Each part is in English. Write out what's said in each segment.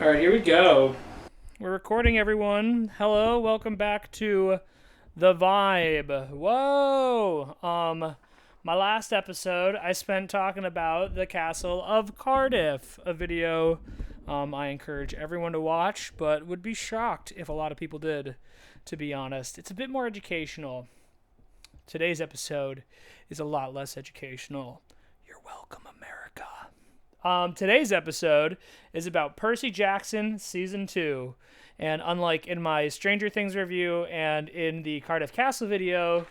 Alright, here we go. We're recording, everyone. Hello, welcome back to The Vibe. Whoa! My last episode I spent talking about the Castle of Cardiff, a video I encourage everyone to watch, but would be shocked if a lot of people did, to be honest. It's a bit more educational. Today's episode is a lot less educational. You're welcome, America. Today's episode is about Percy Jackson Season 2. And unlike in my Stranger Things review and in the Cardiff Castle video,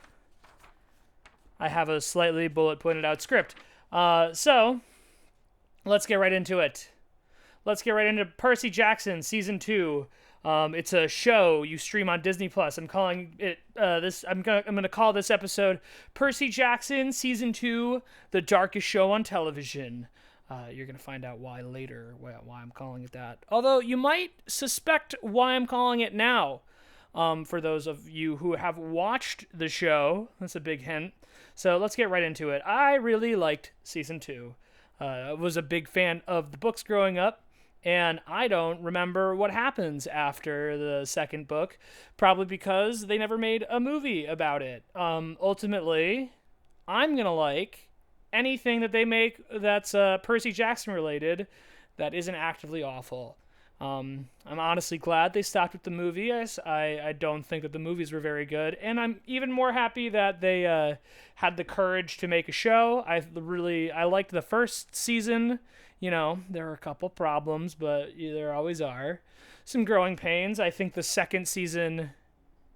I have a slightly bullet pointed out script. So, let's get right into it. Let's get right into Percy Jackson Season 2. It's a show you stream on Disney Plus. I'm calling it I'm gonna call this episode Percy Jackson Season 2, the darkest show on television. You're gonna find out why later, why I'm calling it that. Although you might suspect why I'm calling it now. For those of you who have watched the show, that's a big hint. So let's get right into it. I really liked Season 2. I was a big fan of the books growing up, and I don't remember what happens after the second book, probably because they never made a movie about it. Ultimately, I'm gonna like anything that they make that's Percy Jackson related that isn't actively awful. I'm honestly glad they stopped with the movie. I don't think that the movies were very good, and I'm even more happy that they had the courage to make a show. I liked the first season. You know, there were a couple problems, but there always are. Some growing pains. I think the second season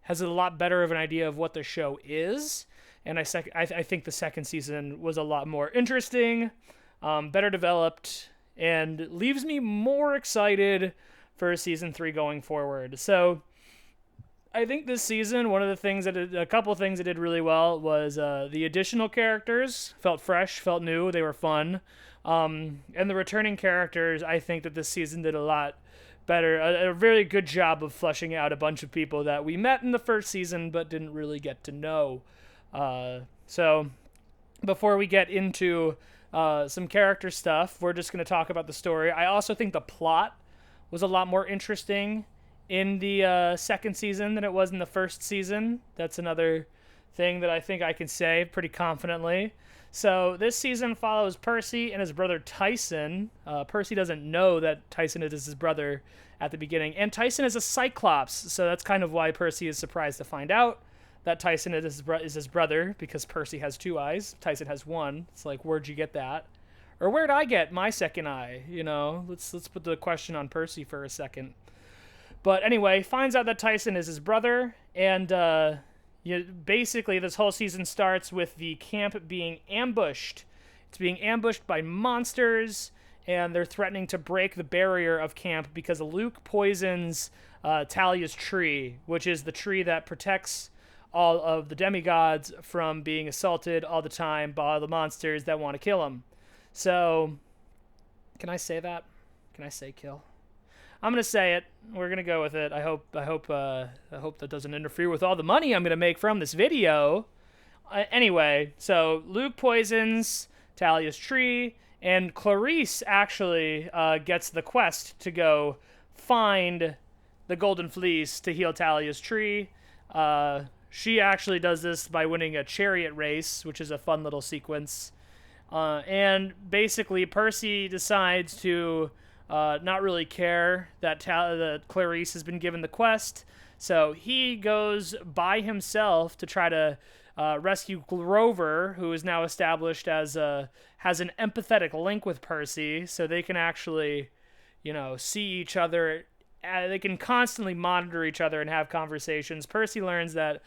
has a lot better of an idea of what the show is. And I think the second season was a lot more interesting, better developed, and leaves me more excited for Season 3 going forward. So I think this season, a couple of things that did really well was the additional characters felt fresh, felt new, they were fun. And the returning characters, I think that this season did a lot better, a very good job of fleshing out a bunch of people that we met in the first season but didn't really get to know. So before we get into some character stuff, we're just going to talk about the story. I also think the plot was a lot more interesting in the second season than it was in the first season. That's another thing that I think I can say pretty confidently. So this season follows Percy and his brother Tyson. Percy doesn't know that Tyson is his brother at the beginning, and Tyson is a Cyclops, so that's kind of why Percy is surprised to find out that Tyson is his brother, because Percy has two eyes. Tyson has one. It's like, where'd you get that? Or where'd I get my second eye? You know, let's put the question on Percy for a second. But anyway, finds out that Tyson is his brother, and basically this whole season starts with the camp being ambushed. It's being ambushed by monsters, and they're threatening to break the barrier of camp because Luke poisons Talia's tree, which is the tree that protects all of the demigods from being assaulted all the time by the monsters that want to kill them. So, can I say that? Can I say kill? I'm gonna say it. We're gonna go with it. I hope that doesn't interfere with all the money I'm gonna make from this video. Anyway, so Luke poisons Talia's tree, and Clarice actually gets the quest to go find the Golden Fleece to heal Talia's tree. She actually does this by winning a chariot race, which is a fun little sequence. And basically, Percy decides to not really care that Clarice has been given the quest. So he goes by himself to try to rescue Grover, who is now established as has an empathetic link with Percy, so they can actually, see each other. They can constantly monitor each other and have conversations. Percy learns that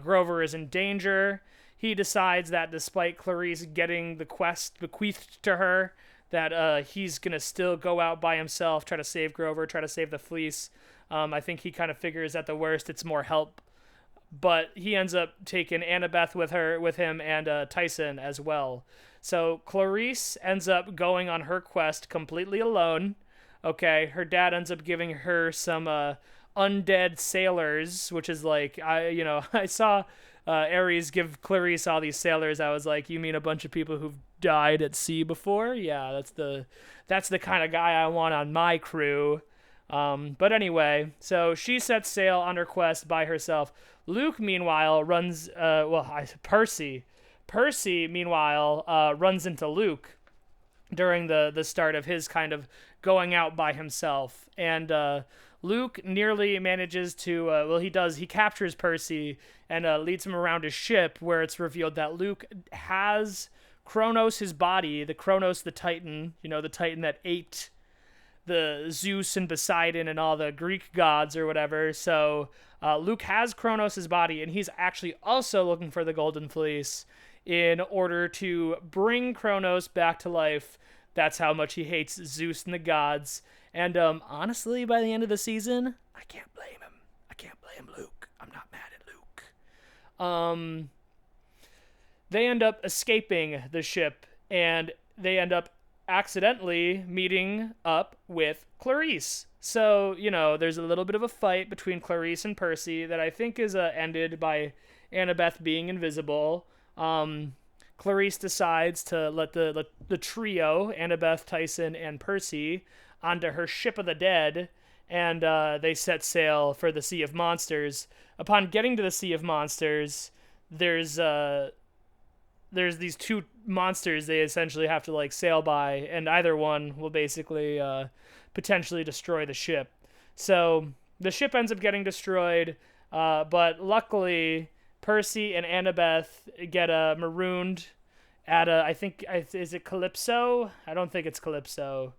Grover is in danger. He decides that despite Clarice getting the quest bequeathed to her, that he's going to still go out by himself, try to save Grover, try to save the fleece. I think he kind of figures at the worst it's more help. But he ends up taking Annabeth with him and Tyson as well. So Clarice ends up going on her quest completely alone. Okay, her dad ends up giving her some undead sailors, which is like I saw Ares give Clarice all these sailors. I was like, you mean a bunch of people who've died at sea before? Yeah, that's the kind of guy I want on my crew. But anyway, so she sets sail on her quest by herself. Luke, meanwhile, runs. Percy, meanwhile, runs into Luke during the start of his kind of going out by himself, and Luke nearly manages to. He captures Percy and leads him around his ship, where it's revealed that Luke has Kronos, his body, the Kronos, the Titan, the Titan that ate the Zeus and Poseidon and all the Greek gods or whatever. So Luke has Kronos' body, and he's actually also looking for the Golden Fleece in order to bring Kronos back to life. That's how much he hates Zeus and the gods. And honestly, by the end of the season, I can't blame him. I can't blame Luke. I'm not mad at Luke. They end up escaping the ship, and they end up accidentally meeting up with Clarice. So, there's a little bit of a fight between Clarice and Percy that I think is ended by Annabeth being invisible. Clarice decides to let the trio, Annabeth, Tyson, and Percy, onto her ship of the dead, and they set sail for the Sea of Monsters. Upon getting to the Sea of Monsters, there's these two monsters they essentially have to sail by, and either one will basically potentially destroy the ship. So the ship ends up getting destroyed, but luckily Percy and Annabeth get marooned at is it Calypso? I don't think it's Calypso.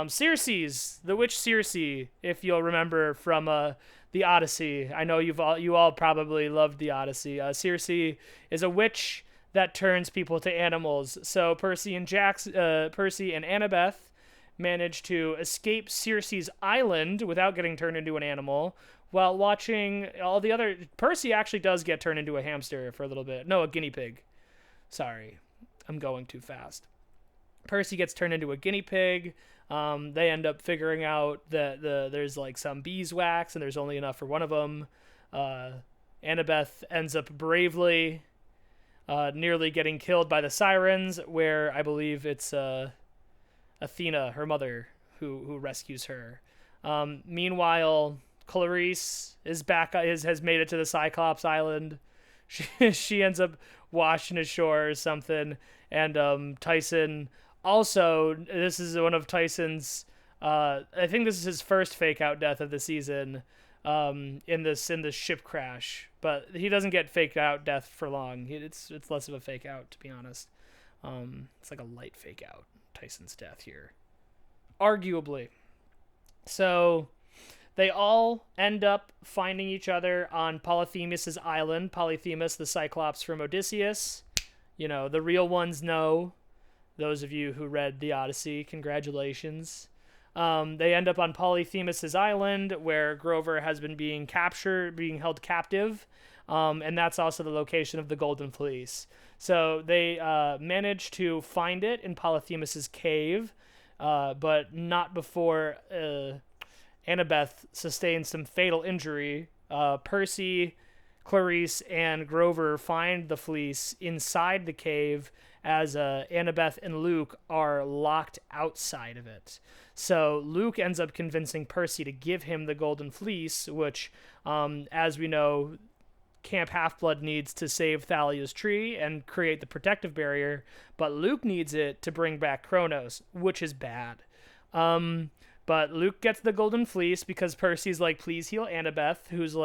Circe's, the witch Circe, if you'll remember from the Odyssey. I know you all probably loved the Odyssey. Circe is a witch that turns people to animals. So Percy and Annabeth manage to escape Circe's island without getting turned into an animal, while watching all the other... Percy actually does get turned into a hamster for a little bit. No, a guinea pig. Sorry, I'm going too fast. Percy gets turned into a guinea pig. They end up figuring out that there's some beeswax, and there's only enough for one of them. Annabeth ends up bravely nearly getting killed by the sirens, where I believe it's Athena, her mother, who rescues her. Meanwhile, Clarice is back. Has made it to the Cyclops Island. She ends up washing ashore or something. And Tyson also. This is one of Tyson's. I think this is his first fake out death of the season. In this ship crash, but he doesn't get fake out death for long. It's less of a fake out, to be honest. It's like a light fake out. Tyson's death here, arguably. So they all end up finding each other on Polyphemus's island. Polyphemus, the Cyclops from Odysseus. The real ones know. Those of you who read the Odyssey, congratulations. They end up on Polyphemus's island, where Grover has been being held captive, and that's also the location of the Golden Fleece. So they manage to find it in Polyphemus's cave, but not before Annabeth sustains some fatal injury. Percy, Clarice, and Grover find the fleece inside the cave, as Annabeth and Luke are locked outside of it. So Luke ends up convincing Percy to give him the Golden Fleece, which, as we know, Camp Half-Blood needs to save Thalia's tree and create the protective barrier, but Luke needs it to bring back Kronos, which is bad. But Luke gets the Golden Fleece because Percy's like, please heal Annabeth, who's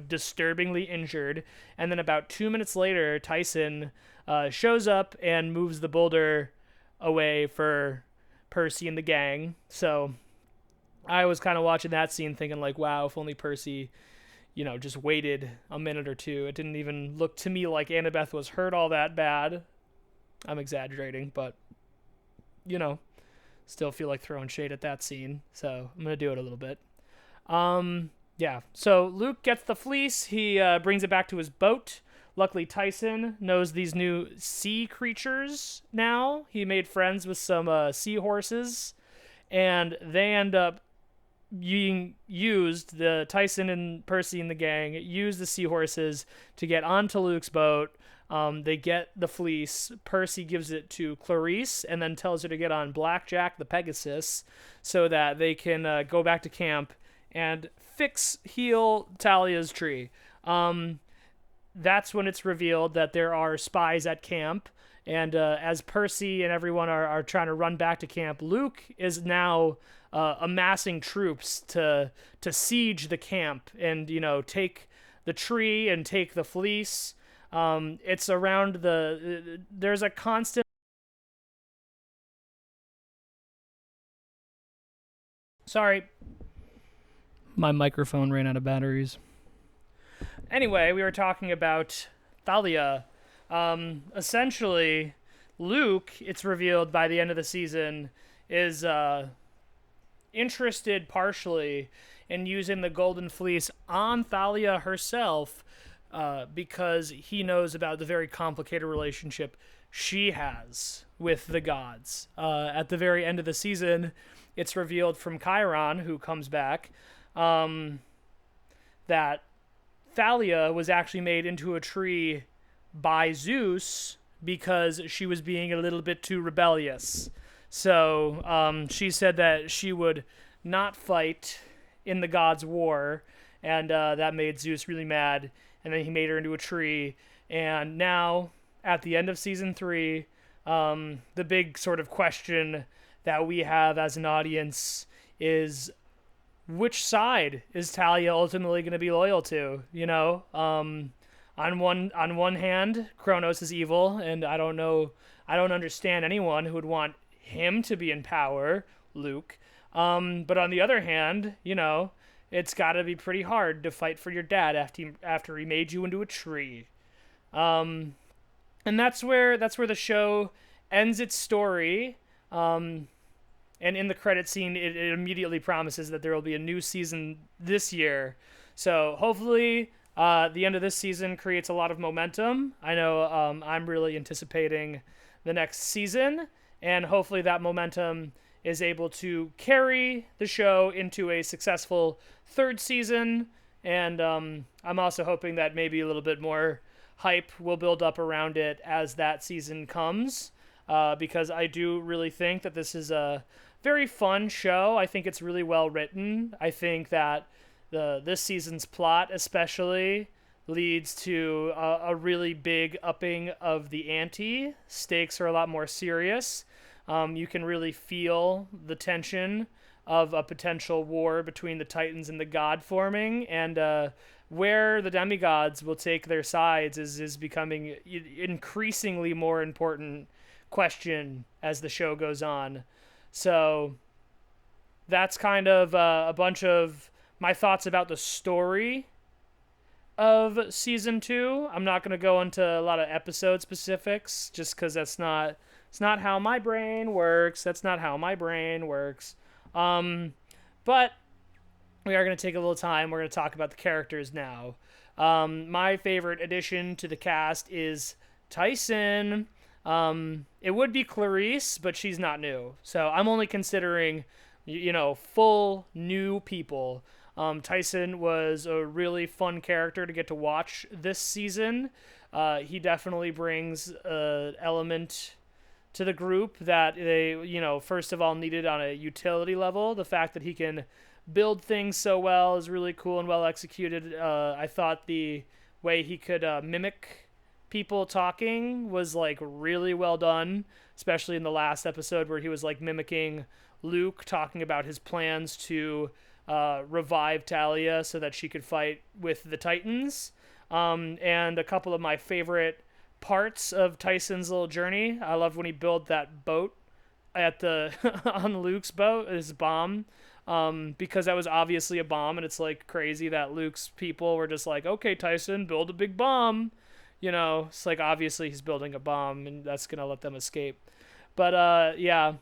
disturbingly injured. And then about 2 minutes later, Tyson shows up and moves the boulder away for Percy and the gang. So I was kind of watching that scene thinking wow, if only Percy, just waited a minute or two. It didn't even look to me like Annabeth was hurt all that bad. I'm exaggerating, but, still feel like throwing shade at that scene. So I'm going to do it a little bit. Yeah. So Luke gets the fleece. He brings it back to his boat. luckily, Tyson knows these new sea creatures now. He made friends with some seahorses, and they end up being used. The Tyson and Percy and the gang use the seahorses to get onto Luke's boat. They get the fleece. Percy gives it to Clarice and then tells her to get on Blackjack the Pegasus so that they can go back to camp and heal Talia's tree. That's when it's revealed that there are spies at camp. And as Percy and everyone are trying to run back to camp, Luke is now amassing troops to siege the camp and, take the tree and take the fleece. It's around there's a constant. Sorry. My microphone ran out of batteries. Anyway, we were talking about Thalia. Essentially, Luke, it's revealed by the end of the season, is interested partially in using the Golden Fleece on Thalia herself because he knows about the very complicated relationship she has with the gods. At the very end of the season, it's revealed from Chiron, who comes back, that Thalia was actually made into a tree by Zeus because she was being a little bit too rebellious. So she said that she would not fight in the gods' war, and that made Zeus really mad, and then he made her into a tree. And now, at the end of season 3, the big sort of question that we have as an audience is, which side is Thalia ultimately going to be loyal to? On one hand, Kronos is evil, and I don't understand anyone who would want him to be in power, Luke. But on the other hand, it's got to be pretty hard to fight for your dad after he made you into a tree. And that's where the show ends its story. And in the credit scene, it immediately promises that there will be a new season this year. So hopefully, the end of this season creates a lot of momentum. I know I'm really anticipating the next season, and hopefully that momentum is able to carry the show into a successful third season. And I'm also hoping that maybe a little bit more hype will build up around it as that season comes, because I do really think that this is a very fun show. I think it's really well written. I think that this season's plot especially leads to a really big upping of the ante. Stakes are a lot more serious. You can really feel the tension of a potential war between the Titans and the God forming, and where the demigods will take their sides is becoming increasingly more important question as the show goes on. So that's kind of a bunch of my thoughts about the story of season 2. I'm not going to go into a lot of episode specifics just because it's not how my brain works. But we are going to take a little time. We're going to talk about the characters now. My favorite addition to the cast is Tyson. It would be Clarice, but she's not new. So I'm only considering, full new people. Tyson was a really fun character to get to watch this season. He definitely brings an element to the group that they, first of all needed on a utility level. The fact that he can build things so well is really cool and well executed. I thought the way he could mimic people talking was really well done, especially in the last episode where he was mimicking Luke talking about his plans to revive Thalia so that she could fight with the Titans. And a couple of my favorite parts of Tyson's little journey, I loved when he built that boat on Luke's boat, his bomb, because that was obviously a bomb, and it's crazy that Luke's people were just okay, Tyson, build a big bomb. It's obviously he's building a bomb, and that's going to let them escape. But, yeah.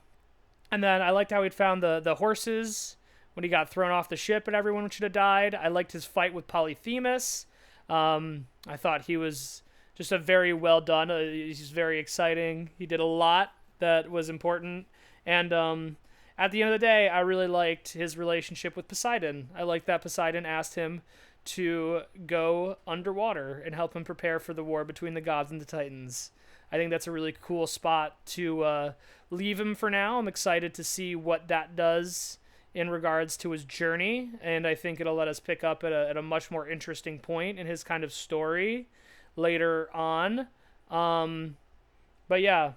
And then I liked how he'd found the horses when he got thrown off the ship and everyone should have died. I liked his fight with Polyphemus. I thought he was just a very well done. He's very exciting. He did a lot that was important, and at the end of the day, I really liked his relationship with Poseidon. I liked that Poseidon asked him to go underwater and help him prepare for the war between the gods and the Titans. I think that's a really cool spot to leave him for now. I'm excited to see what that does in regards to his journey, and I think it'll let us pick up at a much more interesting point in his kind of story later on. But yeah,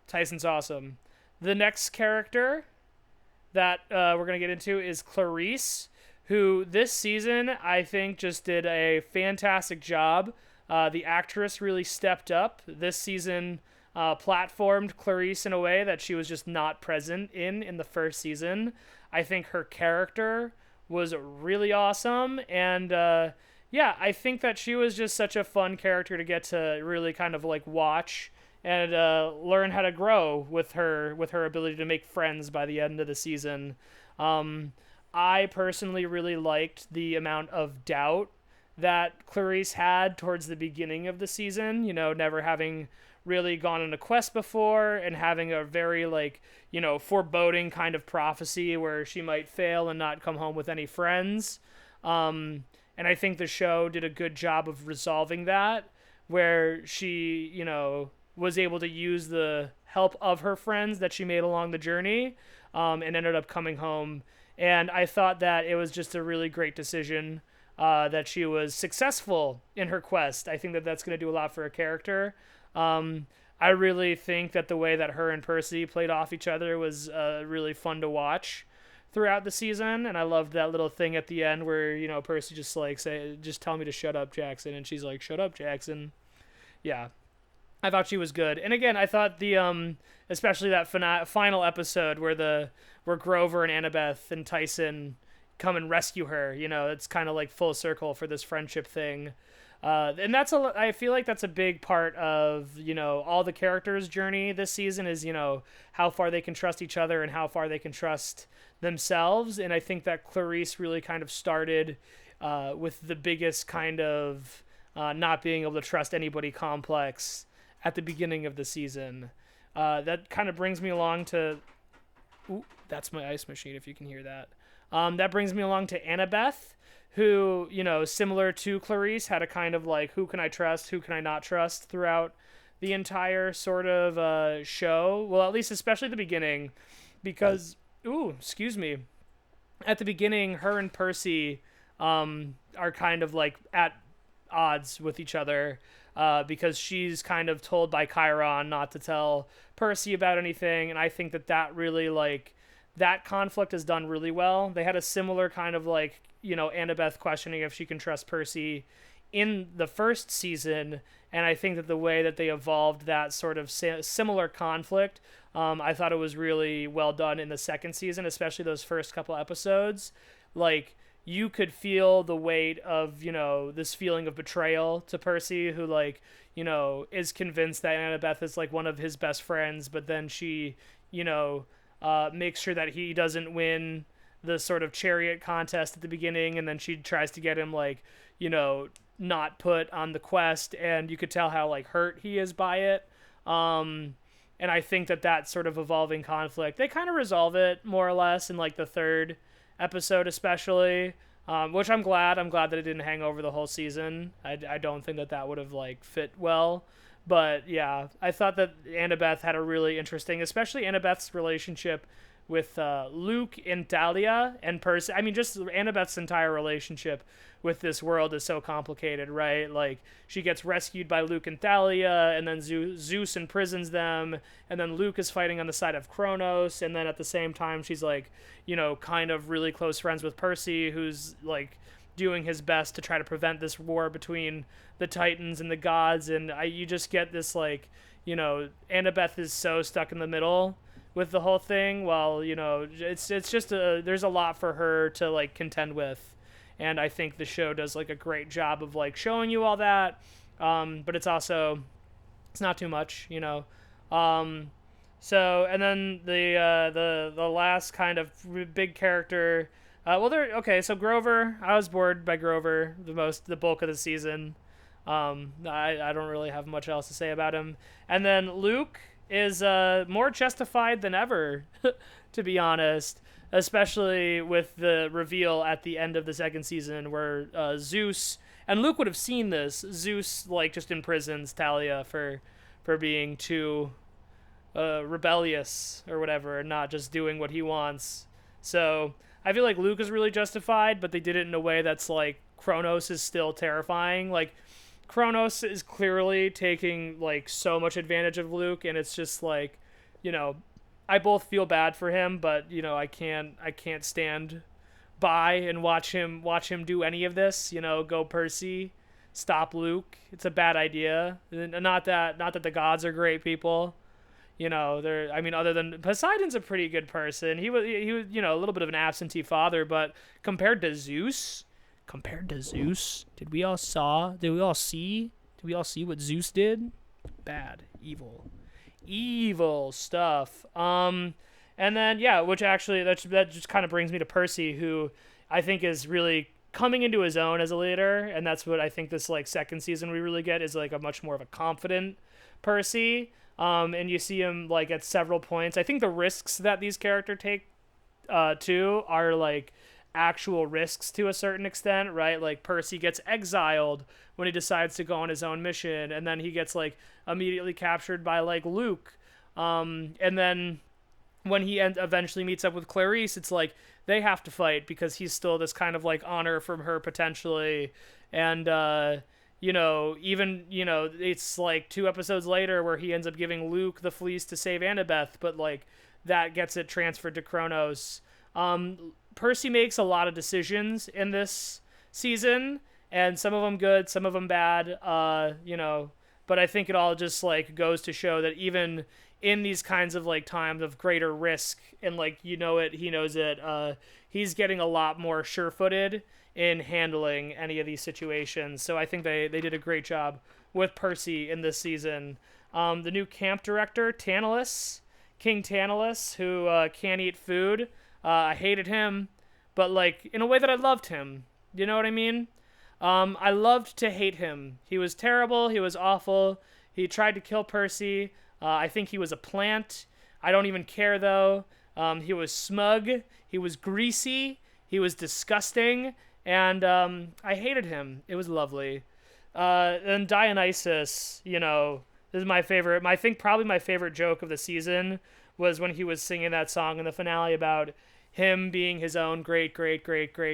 Tyson's awesome. The next character that we're going to get into is Clarice, who this season I think just did a fantastic job. The actress really stepped up. This season platformed Clarice in a way that she was just not present in the first season. I think her character was really awesome, and yeah, I think that she was just such a fun character to get to really kind of like watch and learn how to grow with her ability to make friends by the end of the season. I personally really liked the amount of doubt that Clarice had towards the beginning of the season, never having really gone on a quest before and having a very foreboding kind of prophecy where she might fail and not come home with any friends. And I think the show did a good job of resolving that, where she, was able to use the help of her friends that she made along the journey, and ended up coming home. And I thought that it was just a really great decision that she was successful in her quest. I think that that's going to do a lot for her character. I really think that the way that her and Percy played off each other was really fun to watch throughout the season, and I loved that little thing at the end where Percy just just tell me to shut up, Jackson, and she's like, shut up, Jackson. Yeah, I thought she was good. And again, I thought the especially that final episode where Grover and Annabeth and Tyson come and rescue her, it's kind of like full circle for this friendship thing. And I feel like that's a big part of, all the characters' journey this season is, how far they can trust each other and how far they can trust themselves. And I think that Clarice really kind of started with the biggest kind of not being able to trust anybody complex at the beginning of the season. That kind of brings me along to... Ooh, that's my ice machine, if you can hear that. That brings me along to Annabeth, who, similar to Clarice, had a kind of who can I trust, who can I not trust throughout the entire sort of show. Well, at least especially the beginning, because, at the beginning, her and Percy are kind of at odds with each other, because she's kind of told by Chiron not to tell Percy about anything, and I think that really, that conflict is done really well. They had a similar kind of Annabeth questioning if she can trust Percy in the first season, and I think that the way that they evolved that sort of similar conflict, I thought it was really well done in the second season, especially those first couple episodes. You could feel the weight of, this feeling of betrayal to Percy, who is convinced that Annabeth is one of his best friends, but then she, makes sure that he doesn't win the sort of chariot contest at the beginning, and then she tries to get him not put on the quest, and you could tell how hurt he is by it. And I think that sort of evolving conflict, they kind of resolve it more or less in the third episode especially, which I'm glad that it didn't hang over the whole season. I don't think that would have fit well. But yeah, I thought that Annabeth had a really interesting, especially Annabeth's relationship with Luke and Dahlia and Percy. I mean, just Annabeth's entire relationship with this world is so complicated, right? She gets rescued by Luke and Thalia, and then Zeus imprisons them, and then Luke is fighting on the side of Kronos, and then at the same time she's kind of really close friends with Percy, who's doing his best to try to prevent this war between the Titans and the gods, and you just get this Annabeth is so stuck in the middle with the whole thing, while it's just there's a lot for her to contend with. And I think the show does a great job of showing you all that, but it's not too much, So, and then the last kind of big character, so Grover, I was bored by Grover the bulk of the season. I don't really have much else to say about him. And then Luke is more justified than ever, to be honest, especially with the reveal at the end of the second season where Zeus, and Luke would have seen this, Zeus like just imprisons Talia for being too rebellious or whatever, and not just doing what he wants. So I feel like Luke is really justified, but they did it in a way that's like Kronos is still terrifying. Like Kronos is clearly taking like so much advantage of Luke, and it's just like, you know, I both feel bad for him, but you know, I can't stand by and watch him do any of this. You know, go Percy, stop Luke. It's a bad idea. Not that the gods are great people. You know, they're, I mean, other than Poseidon's a pretty good person. He was, you know, a little bit of an absentee father, but compared to Zeus, did we all see what Zeus did? Bad, evil stuff. And then yeah, which actually that just kind of brings me to Percy, who I think is really coming into his own as a leader, and that's what I think this like second season we really get is like a much more of a confident Percy. And you see him like at several points. I think the risks that these characters take too are like actual risks to a certain extent, right? Like Percy gets exiled when he decides to go on his own mission, and then he gets like immediately captured by like Luke. And then when he eventually meets up with Clarice, it's like they have to fight because he's still this kind of like honor from her potentially. And you know, even, you know, it's like 2 episodes later where he ends up giving Luke the fleece to save Annabeth, but like that gets it transferred to Kronos. Percy makes a lot of decisions in this season, and some of them good, some of them bad, you know, but I think it all just like goes to show that even in these kinds of like times of greater risk and like, you know, he knows it, he's getting a lot more sure-footed in handling any of these situations. So I think they did a great job with Percy in this season. The new camp director, King Tantalus, who can't eat food. I hated him, but like in a way that I loved him. You know what I mean? I loved to hate him. He was terrible. He was awful. He tried to kill Percy. I think he was a plant. I don't even care though. He was smug. He was greasy. He was disgusting. And I hated him. It was lovely. And Dionysus, you know, this is my favorite. I think probably my favorite joke of the season was when he was singing that song in the finale about him being his own great grandfather.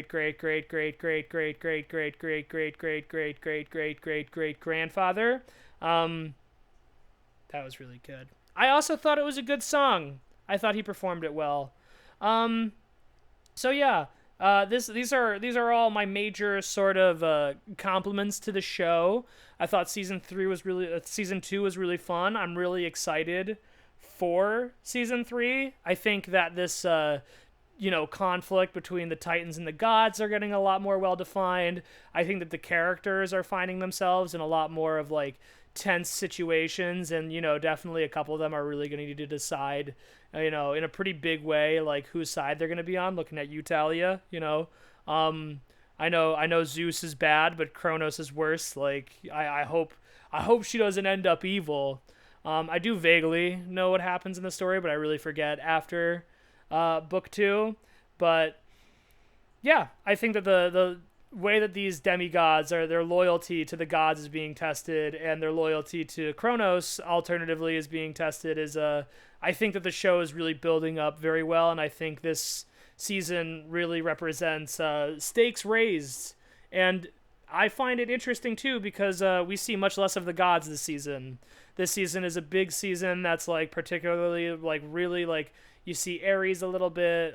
That was really good. I also thought it was a good song. I thought he performed it well. So yeah, these are all my major sort of compliments to the show. I thought season 2 was really fun. I'm really excited for season 3. I think that this conflict between the Titans and the gods are getting a lot more well defined. I think that the characters are finding themselves in a lot more of like tense situations, and definitely a couple of them are really going to need to decide in a pretty big way like whose side they're going to be on. Looking at you, Talia, I know Zeus is bad, but Kronos is worse. Like I hope she doesn't end up evil. I do vaguely know what happens in the story, but I really forget after book 2. But yeah, I think that the way that these demigods are, their loyalty to the gods is being tested, and their loyalty to Kronos alternatively is being tested, is I think that the show is really building up very well, and I think this season really represents stakes raised. And I find it interesting too because we see much less of the gods this season. This season is a big season that's like particularly like really like you see Ares a little bit,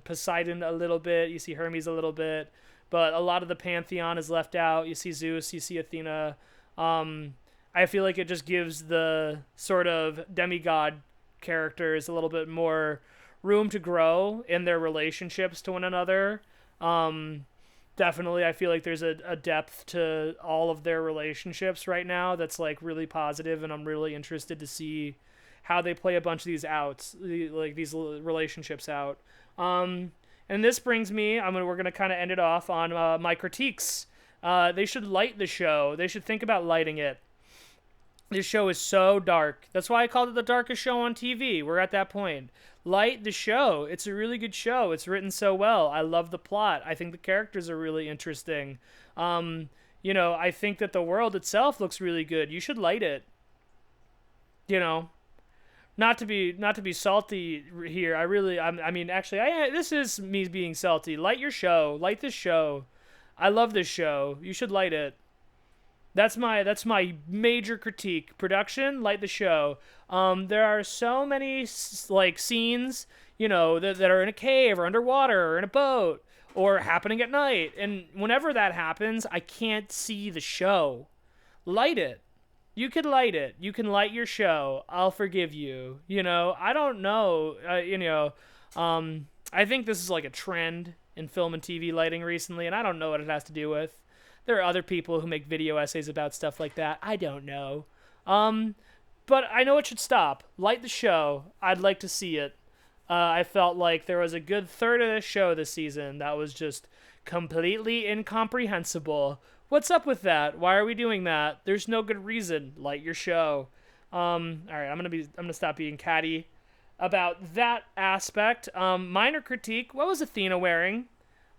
Poseidon a little bit, you see Hermes a little bit, but a lot of the pantheon is left out. You see Zeus, you see Athena. I feel like it just gives the sort of demigod characters a little bit more room to grow in their relationships to one another. Definitely, I feel like there's a depth to all of their relationships right now that's like really positive, and I'm really interested to see how they play a bunch of these these relationships out. And this brings me, we're gonna kind of end it off on my critiques They should light the show. They should think about lighting it. This show is so dark. That's why I called it the darkest show on TV. We're at that point. Light the show. It's a really good show. It's written so well. I love the plot. I think the characters are really interesting. I think that the world itself looks really good. You should light it. Not to be salty here. This is me being salty. Light your show. Light this show. I love this show. You should light it. That's my major critique. Production, light the show. There are so many scenes, that are in a cave or underwater or in a boat or happening at night, and whenever that happens, I can't see the show. Light it. You could light it. You can light your show. I'll forgive you. I don't know. I think this is like a trend in film and TV lighting recently, and I don't know what it has to do with. There are other people who make video essays about stuff like that. I don't know. But I know it should stop. Light the show. I'd like to see it. I felt like there was a good third of the show this season that was just completely incomprehensible. What's up with that? Why are we doing that? There's no good reason. Light your show. All right, I'm gonna stop being catty about that aspect. Minor critique. What was Athena wearing?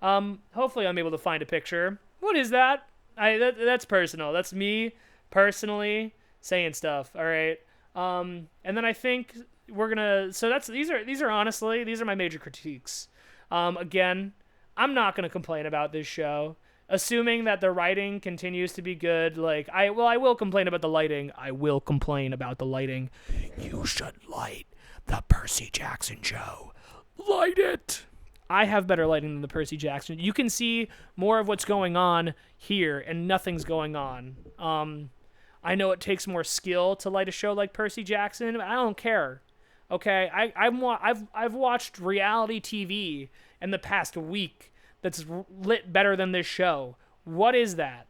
Hopefully I'm able to find a picture. What is that? That's personal. That's me personally saying stuff. All right. And then I think we're gonna. So these are honestly my major critiques. Again, I'm not gonna complain about this show, assuming that the writing continues to be good. I will complain about the lighting. I will complain about the lighting. You should light the Percy Jackson show. Light it. I have better lighting than the Percy Jackson. You can see more of what's going on here, and nothing's going on. I know it takes more skill to light a show like Percy Jackson, but I don't care. Okay, I've watched reality TV in the past week that's lit better than this show. What is that?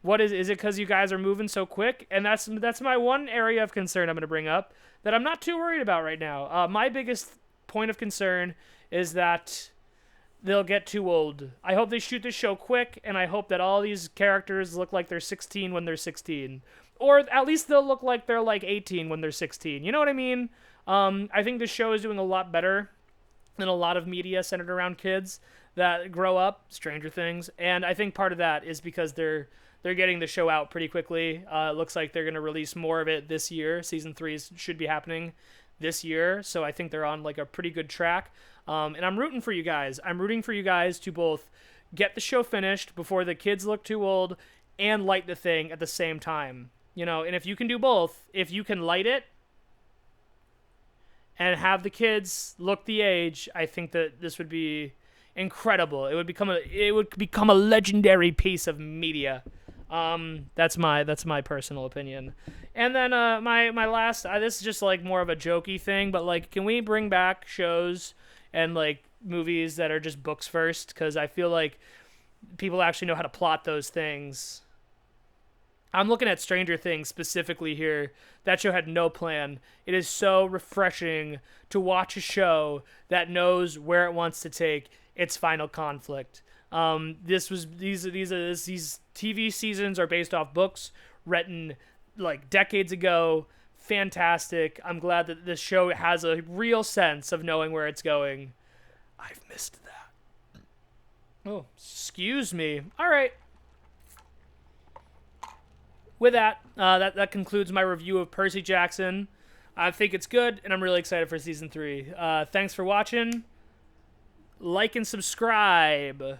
Is it because you guys are moving so quick? And that's my one area of concern I'm going to bring up that I'm not too worried about right now. My biggest point of concern is that they'll get too old. I hope they shoot this show quick, and I hope that all these characters look like they're 16 when they're 16. Or at least they'll look like they're 18 when they're 16. You know what I mean? I think this show is doing a lot better than a lot of media centered around kids that grow up, Stranger Things. And I think part of that is because they're getting the show out pretty quickly. It looks like they're going to release more of it this year. Season 3 should be happening this year, so I think they're on a pretty good track. And I'm rooting for you guys. I'm rooting for you guys to both get the show finished before the kids look too old and light the thing at the same time. And if you can do both, if you can light it and have the kids look the age, I think that this would be incredible. It would become a legendary piece of media. That's my personal opinion. And then my last, this is just more of a jokey thing, but can we bring back shows and movies that are just books first? Because I feel like people actually know how to plot those things. I'm looking at Stranger Things specifically here. That show had no plan. It is so refreshing to watch a show that knows where it wants to take its final conflict. These TV seasons are based off books written decades ago. Fantastic. I'm glad that this show has a real sense of knowing where it's going. I've missed that. Oh, excuse me. All right. With that, that concludes my review of Percy Jackson. I think it's good, and I'm really excited for Season 3. Thanks for watching. Like and subscribe.